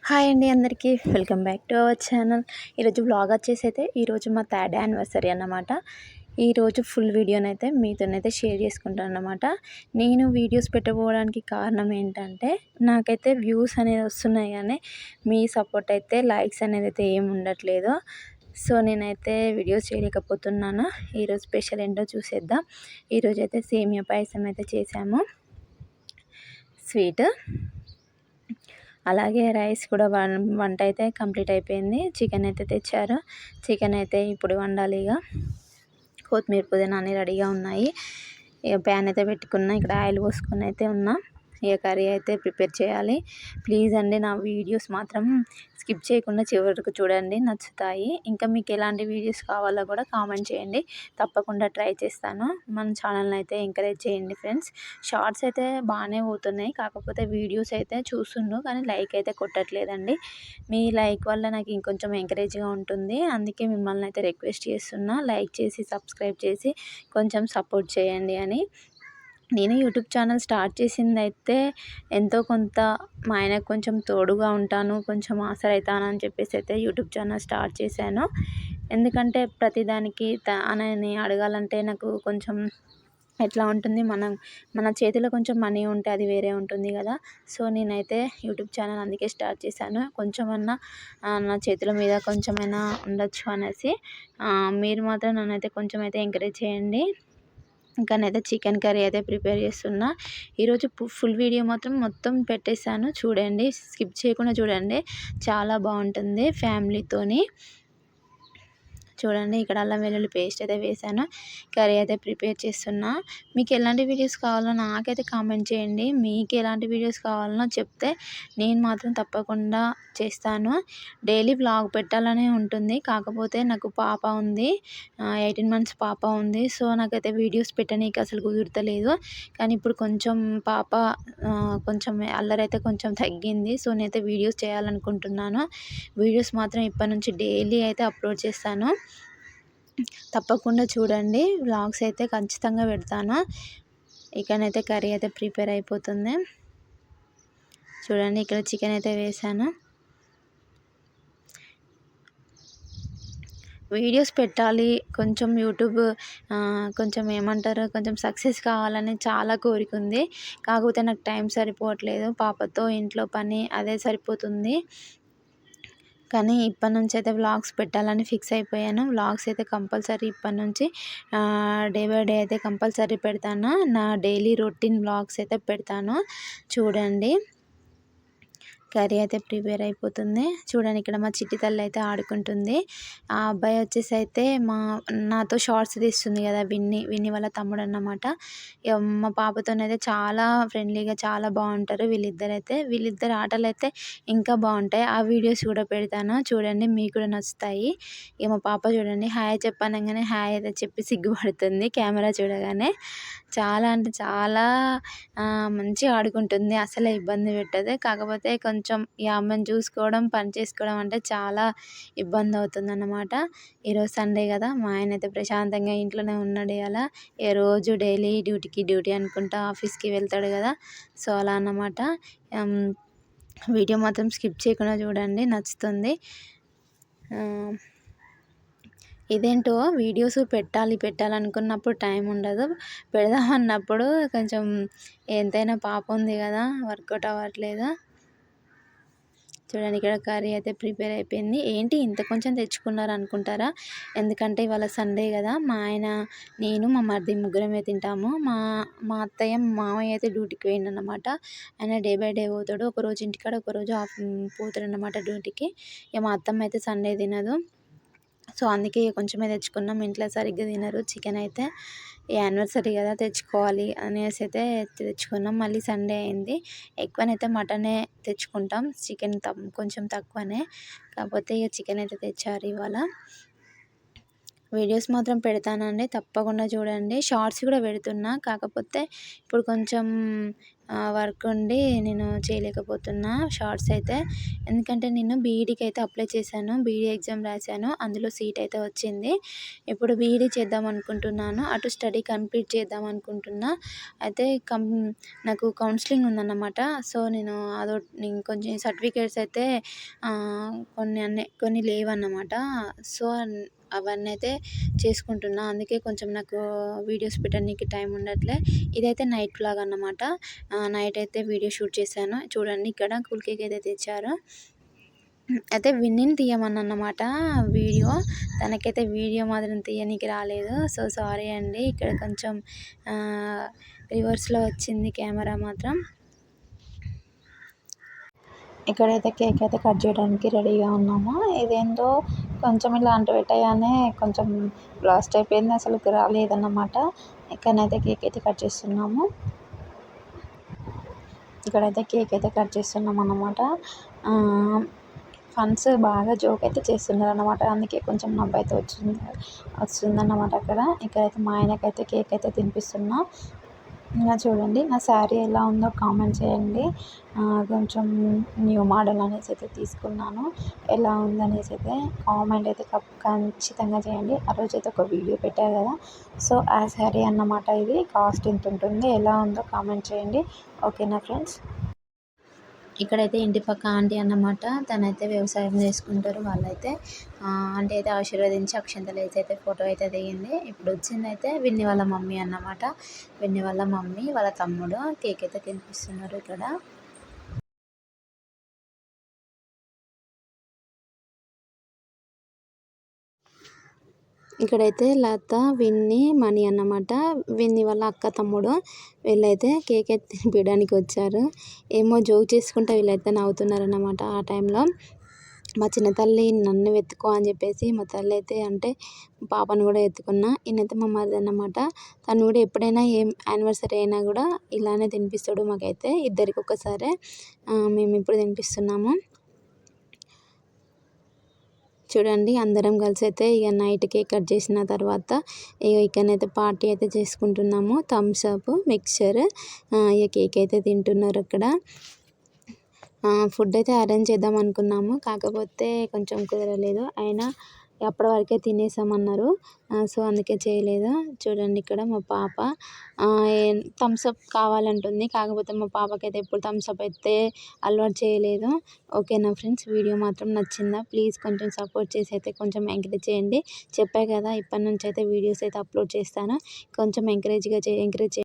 Hi అండి అందరికీ welcome back to our channel. ఈరోజు వ్లాగ్ వచ్చేసి అయితే ఈరోజు మా థర్డ్ యానివర్సరీ అన్నమాట. ఈరోజు ఫుల్ వీడియోనైతే మీతోనైతే షేర్ చేసుకుంటాను అన్నమాట. నేను వీడియోస్ పెట్టకపోవడానికి కారణం ఏంటంటే నాకైతే వ్యూస్ అనేది వస్తున్నాయి కానీ మీ సపోర్ట్ అయితే లైక్స్ అనేది అయితే ఏమి ఉండట్లేదు. సో నేనైతే వీడియోస్ చేయలేకపోతున్నాను. ఈరోజు స్పెషల్ ఏంటో చూసేద్దాం. ఈరోజు అయితే సేమియా పాయసం అయితే చేసాము, స్వీట్. అలాగే రైస్ కూడా వంట అయితే కంప్లీట్ అయిపోయింది. చికెన్ అయితే తెచ్చారు. చికెన్ అయితే ఇప్పుడు వండాలి. ఇక కొత్తిమీర పుదీనా అన్నీ రెడీగా ఉన్నాయి. ఇక ప్యాన్ అయితే పెట్టుకున్నా, ఇక్కడ ఆయిల్ పోసుకొని అయితే ఉన్నా. ఇక కర్రీ అయితే ప్రిపేర్ చేయాలి. ప్లీజ్ అండి నా వీడియోస్ మాత్రం స్కిప్ చేయకుండా చివరి వరకు చూడండి, నచ్చుతాయి. ఇంకా మీకు ఎలాంటి వీడియోస్ కావాలో కూడా కామెంట్ చేయండి, తప్పకుండా ట్రై చేస్తాను. మన ఛానల్ని అయితే ఎంకరేజ్ చేయండి ఫ్రెండ్స్. షార్ట్స్ అయితే బాగానే పోతున్నాయి, కాకపోతే వీడియోస్ అయితే చూస్తుండ్రు కానీ లైక్ అయితే కొట్టట్లేదండి. మీ లైక్ వల్ల నాకు ఇంకొంచెం ఎంకరేజ్గా ఉంటుంది. అందుకే మిమ్మల్ని అయితే రిక్వెస్ట్ చేస్తున్నా, లైక్ చేసి సబ్స్క్రైబ్ చేసి కొంచెం సపోర్ట్ చేయండి అని. నేను యూట్యూబ్ ఛానల్ స్టార్ట్ చేసింది అయితే ఎంతో కొంత మా ఆయనకు కొంచెం తోడుగా ఉంటాను, కొంచెం ఆసరైతాను అని చెప్పేసి అయితే యూట్యూబ్ ఛానల్ స్టార్ట్ చేశాను. ఎందుకంటే ప్రతిదానికి తనని అడగాలంటే నాకు కొంచెం ఎట్లా ఉంటుంది, మన చేతిలో కొంచెం మనీ ఉంటే అది వేరే ఉంటుంది కదా. సో నేనైతే యూట్యూబ్ ఛానల్ అందుకే స్టార్ట్ చేశాను, కొంచెమన్నా నా చేతుల మీద కొంచెమైనా ఉండొచ్చు అనేసి. మీరు మాత్రం నన్నైతే కొంచెం అయితే ఎంకరేజ్ చేయండి. ఇంకా నేనైతే చికెన్ కర్రీ అయితే ప్రిపేర్ చేస్తున్నా. ఈరోజు ఫుల్ వీడియో మాత్రం మొత్తం పెట్టేశాను, చూడండి, స్కిప్ చేయకుండా చూడండి, చాలా బాగుంటుంది ఫ్యామిలీతోని. చూడండి, ఇక్కడ అల్లం వెల్లుల్లి పేస్ట్ అయితే వేసాను. కర్రీ అయితే ప్రిపేర్ చేస్తున్నా. మీకు ఎలాంటి వీడియోస్ కావాలో నాకైతే కామెంట్ చేయండి. మీకు ఎలాంటి వీడియోస్ కావాలనో చెప్తే నేను మాత్రం తప్పకుండా చేస్తాను. డైలీ వ్లాగ్ పెట్టాలనే ఉంటుంది, కాకపోతే నాకు పాప ఉంది, 18 months పాప ఉంది. సో నాకైతే వీడియోస్ పెట్టనీకి అసలు కుదురుతలేదు. కానీ ఇప్పుడు కొంచెం పాప కొంచెం అల్లరైతే కొంచెం తగ్గింది. సో నేనైతే వీడియోస్ చేయాలనుకుంటున్నాను. వీడియోస్ మాత్రం ఇప్పటి నుంచి డైలీ అయితే అప్లోడ్ చేస్తాను, తప్పకుండా చూడండి. వ్లాగ్స్ అయితే ఖచ్చితంగా పెడతాను. ఇక్కడనైతే కర్రీ అయితే ప్రిపేర్ అయిపోతుంది. చూడండి, ఇక్కడ చికెన్ అయితే వేసాను. వీడియోస్ పెట్టాలి, కొంచెం యూట్యూబ్ కొంచెం ఏమంటారు, కొంచెం సక్సెస్ కావాలని చాలా కోరిక ఉంది. కాకపోతే నాకు టైం సరిపోవట్లేదు, పాపతో ఇంట్లో పని అదే సరిపోతుంది. కానీ ఇప్పటి నుంచి అయితే వ్లాగ్స్ పెట్టాలని ఫిక్స్ అయిపోయాను. వ్లాగ్స్ అయితే కంపల్సరీ ఇప్పటి నుంచి డే బై డే అయితే కంపల్సరీ పెడతాను. నా డైలీ రొటీన్ వ్లాగ్స్ అయితే పెడతాను, చూడండి. కర్రీ అయితే ప్రిపేర్ అయిపోతుంది. చూడండి, ఇక్కడ మా చిట్టి తల్లి అయితే ఆడుకుంటుంది. ఆ అబ్బాయి వచ్చేసి అయితే నాతో షార్ట్స్ తీస్తుంది కదా, విన్ని వాళ్ళ తమ్ముడు అన్నమాట. మా పాపతోనైతే చాలా ఫ్రెండ్లీగా చాలా బాగుంటారు వీళ్ళిద్దరు ఆటలు అయితే ఇంకా బాగుంటాయి. ఆ వీడియోస్ కూడా పెడతాను, చూడండి, మీకు కూడా నచ్చుతాయి. ఇక మా పాప చూడండి, హాయ్ చెప్పనగానే హాయ్ అయితే చెప్పి సిగ్గుపడుతుంది కెమెరా చూడగానే. చాలా అంటే చాలా మంచిగా ఆడుకుంటుంది, అసలే ఇబ్బంది పెట్టదు. కాకపోతే కొంచెం ఈ అమ్మని చూసుకోవడం, పని చేసుకోవడం అంటే చాలా ఇబ్బంది అవుతుందన్నమాట. ఈరోజు సండే కదా, మా ఆయన అయితే ప్రశాంతంగా ఇంట్లోనే ఉన్నాడు. అలా రోజు డైలీ డ్యూటీ అనుకుంటా ఆఫీస్కి వెళ్తాడు కదా. సో అలా అన్నమాట. వీడియో మాత్రం స్కిప్ చేయకుండా చూడండి, నచ్చుతుంది. ఇదేంటో వీడియోస్ పెట్టాలనుకున్నప్పుడు టైం ఉండదు, పెడదామన్నప్పుడు కొంచెం ఎంతైనా పాప ఉంది కదా, వర్కౌట్ అవ్వట్లేదు. చూడండి, ఇక్కడ కర్రీ అయితే ప్రిపేర్ అయిపోయింది. ఏంటి ఇంత కొంచెం తెచ్చుకున్నారు అనుకుంటారా, ఎందుకంటే ఇవాళ సండే కదా, మా ఆయన, నేను, మా మరిది ముగ్గురమే తింటాము. మా అత్తయ్య మామయ్య అయితే డ్యూటీకి పోయిండనమాట. ఆయన డే బై డే పోతాడు, ఒకరోజు ఇంటికాడ ఒకరోజు పోతాడు అన్నమాట డ్యూటీకి. ఇక మా అత్తమ్మ అయితే సండే తినదు. సో అందుకే కొంచెమే తెచ్చుకున్నాం, ఇంట్లో సరిగ్గా తినరు చికెన్ అయితే. ఈ యానివర్సరీ కదా తెచ్చుకోవాలి అనేసి అయితే తెచ్చుకున్నాం. మళ్ళీ సండే అయింది, ఎక్కువనైతే మటనే తెచ్చుకుంటాం, చికెన్ కొంచెం తక్కువనే. కాకపోతే ఇక చికెన్ అయితే తెచ్చారు ఇవాళ. వీడియోస్ మాత్రం పెడతానండి, తప్పకుండా చూడండి. షార్ట్స్ కూడా పెడుతున్నా, కాకపోతే ఇప్పుడు కొంచెం వర్క్ ఉండి నేను చేయలేకపోతున్నా షార్ట్స్ అయితే. ఎందుకంటే నేను బీఈడీకి అయితే అప్లై చేశాను, బీఈడీ ఎగ్జామ్ రాశాను, అందులో సీట్ అయితే వచ్చింది. ఇప్పుడు బీఈడీ చేద్దాం అనుకుంటున్నాను, అటు స్టడీ కంప్లీట్ చేద్దాం అనుకుంటున్నా. అయితే నాకు కౌన్సిలింగ్ ఉందన్నమాట. సో నేను కొంచెం సర్టిఫికేట్స్ అయితే కొన్ని లేవన్నమాట. సో అవన్నీ అయితే చేసుకుంటున్నా. అందుకే కొంచెం నాకు వీడియోస్ పెట్టడానికి టైం ఉండట్లే. ఇదైతే నైట్ వ్లాగ్ అన్నమాట. నైట్ అయితే వీడియో షూట్ చేశాను. చూడండి, ఇక్కడ కూల్ కేక్ అయితే తెచ్చారు. అయితే విన్నీని తీయమన్నమాట వీడియో. తనకైతే వీడియో మాత్రం తీయనీకి రాలేదు. సో సారీ అండి, ఇక్కడ కొంచెం రివర్స్లో వచ్చింది కెమెరా మాత్రం. ఇక్కడైతే కేక్ అయితే కట్ చేయడానికి రెడీగా ఉన్నాము. ఇదేందో కొంచెం ఇలా అంటుపెట్టగానే కొంచెం బ్లాస్ట్ అయిపోయింది, అసలు రాలేదన్నమాట. ఇక్కడైతే కేక్ అయితే కట్ చేస్తున్నాము. ఇక్కడైతే కేక్ అయితే కట్ చేస్తున్నాం అన్నమాట. ఫన్స్ బాగా జోక్ అయితే చేస్తున్నారు అన్నమాట, అందుకే కొంచెం నవ్వు అయితే వస్తుందన్నమాట అక్కడ. ఇక్కడైతే మా ఆయనకైతే కేక్ అయితే తినిపిస్తున్నా. ఇంకా చూడండి, నా శారీ ఎలా ఉందో కామెంట్ చేయండి. కొంచెం న్యూ మోడల్ అనేసి అయితే తీసుకున్నాను. ఎలా ఉందనేసి అయితే కామెంట్ అయితే ఖచ్చితంగా చేయండి. ఆ రోజు అయితే ఒక వీడియో పెట్టారు కదా, సో ఆ శారీ అన్నమాట. ఇది కాస్ట్ ఎంత ఉంటుంది, ఎలా ఉందో కామెంట్ చేయండి. ఓకేనా ఫ్రెండ్స్. ఇక్కడైతే ఇంటి పక్క ఆంటీ అన్నమాట, తనైతే వ్యవసాయం చేసుకుంటారు వాళ్ళైతే. ఆంటీ అయితే ఆశీర్వదించి అక్షంతలు వేసి అయితే ఫోటో అయితే దిగింది. ఇప్పుడు వచ్చిందైతే విన్ని వాళ్ళ మమ్మీ అన్నమాట. విన్ని వాళ్ళ మమ్మీ వాళ్ళ తమ్ముడు కేక్ అయితే తినిపిస్తున్నారు ఇక్కడ. ఇక్కడైతే లత, విన్ని, మణి అన్నమాట. విన్ని వాళ్ళ అక్క తమ్ముడు. వీళ్ళైతే కేక్ అయితే తినిపించడానికి వచ్చారు. ఏమో జోక్ చేసుకుంటూ వీళ్ళైతే నవ్వుతున్నారన్నమాట. ఆ టైంలో మా చిన్న తల్లి నన్ను వెతుకో అని చెప్పేసి మా తల్లి అయితే అంటే పాపను కూడా ఎత్తుకున్నా. ఈయనైతే మా మరిది అన్నమాట. తను కూడా ఎప్పుడైనా ఏం యానివర్సరీ అయినా కూడా ఇలానే తినిపిస్తాడు మాకైతే, ఇద్దరికి ఒక్కసారే. మేము ఇప్పుడు తినిపిస్తున్నాము. చూడండి, అందరం కలిసి అయితే ఇక నైట్ కేక్ కట్ చేసిన తర్వాత ఇక ఇక్కడనైతే పార్టీ అయితే చేసుకుంటున్నాము. థమ్స్ అప్, మిక్చర్, ఇక కేక్ అయితే తింటున్నారు అక్కడ. ఫుడ్ అయితే అరేంజ్ చేద్దాం అనుకున్నాము, కాకపోతే కొంచెం కుదరలేదు. అయినా అప్పటి వరకే తినేసామన్నారు, సో అందుకే చేయలేదు. చూడండి, ఇక్కడ మా పాప థమ్స్ అప్ కావాలంటుంది, కాకపోతే మా పాపకైతే ఎప్పుడు థమ్స్ అప్ అయితే అలవాటు చేయలేదు. ఓకేనా ఫ్రెండ్స్, వీడియో మాత్రం నచ్చిందా? ప్లీజ్ కొంచెం సపోర్ట్ చేసి అయితే కొంచెం ఎంకరేజ్ చేయండి. చెప్పా కదా, ఇప్పటి నుంచి అయితే వీడియోస్ అయితే అప్లోడ్ చేస్తాను, కొంచెం ఎంకరేజ్